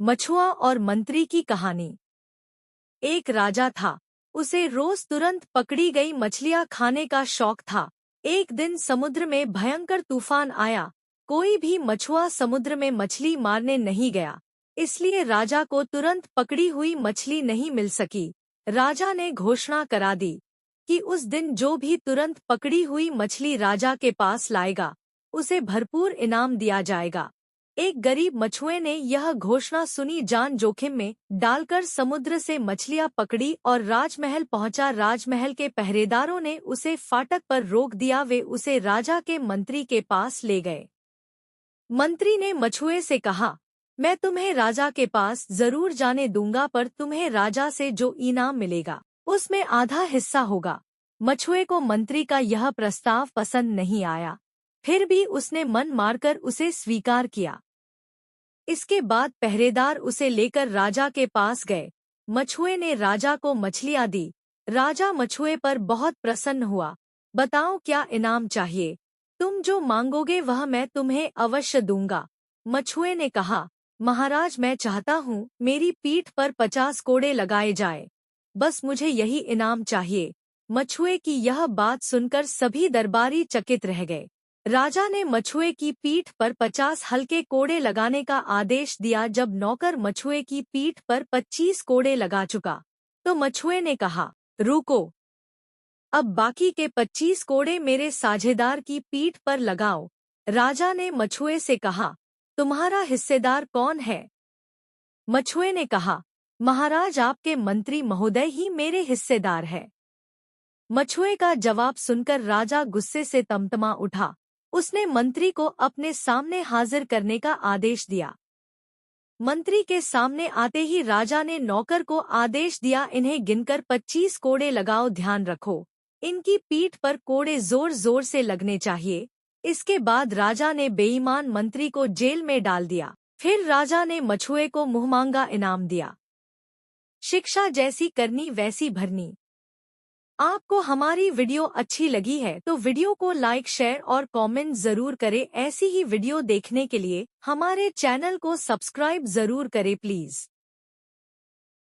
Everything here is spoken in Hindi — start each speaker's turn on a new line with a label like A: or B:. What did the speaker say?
A: मछुआ और मंत्री की कहानी। एक राजा था। उसे रोज तुरंत पकड़ी गई मछलियां खाने का शौक था। एक दिन समुद्र में भयंकर तूफान आया। कोई भी मछुआ समुद्र में मछली मारने नहीं गया, इसलिए राजा को तुरंत पकड़ी हुई मछली नहीं मिल सकी। राजा ने घोषणा करा दी कि उस दिन जो भी तुरंत पकड़ी हुई मछली राजा के पास लाएगा, उसे भरपूर इनाम दिया जाएगा। एक गरीब मछुए ने यह घोषणा सुनी, जान जोखिम में डालकर समुद्र से मछलियां पकड़ी और राजमहल पहुंचा। राजमहल के पहरेदारों ने उसे फाटक पर रोक दिया। वे उसे राजा के मंत्री के पास ले गए। मंत्री ने मछुए से कहा, मैं तुम्हें राजा के पास जरूर जाने दूंगा, पर तुम्हें राजा से जो इनाम मिलेगा उसमें आधा हिस्सा होगा। मछुए को मंत्री का यह प्रस्ताव पसंद नहीं आया, फिर भी उसने मन मारकर उसे स्वीकार किया। इसके बाद पहरेदार उसे लेकर राजा के पास गए। मछुए ने राजा को मछलियां दी। राजा मछुए पर बहुत प्रसन्न हुआ। बताओ क्या इनाम चाहिए? तुम जो मांगोगे वह मैं तुम्हें अवश्य दूंगा। मछुए ने कहा, महाराज, मैं चाहता हूँ मेरी पीठ पर 50 कोड़े लगाए जाए। बस मुझे यही इनाम चाहिए। मछुए की यह बात सुनकर सभी दरबारी चकित रह गए। राजा ने मछुए की पीठ पर 50 हल्के कोड़े लगाने का आदेश दिया। जब नौकर मछुए की पीठ पर 25 कोड़े लगा चुका, तो मछुए ने कहा, रुको, अब बाकी के 25 कोड़े मेरे साझेदार की पीठ पर लगाओ। राजा ने मछुए से कहा, तुम्हारा हिस्सेदार कौन है? मछुए ने कहा, महाराज, आपके मंत्री महोदय ही मेरे हिस्सेदार है। मछुए का जवाब सुनकर राजा गुस्से से तमतमा उठा। उसने मंत्री को अपने सामने हाजिर करने का आदेश दिया। मंत्री के सामने आते ही राजा ने नौकर को आदेश दिया, इन्हें गिनकर 25 कोड़े लगाओ। ध्यान रखो, इनकी पीठ पर कोड़े जोर जोर से लगने चाहिए। इसके बाद राजा ने बेईमान मंत्री को जेल में डाल दिया। फिर राजा ने मछुए को मुंहमांगा इनाम दिया। शिक्षा जैसी करनी वैसी भरनी। आपको हमारी वीडियो अच्छी लगी है तो वीडियो को लाइक, शेयर और कमेंट जरूर करें। ऐसी ही वीडियो देखने के लिए हमारे चैनल को सब्सक्राइब जरूर करें प्लीज।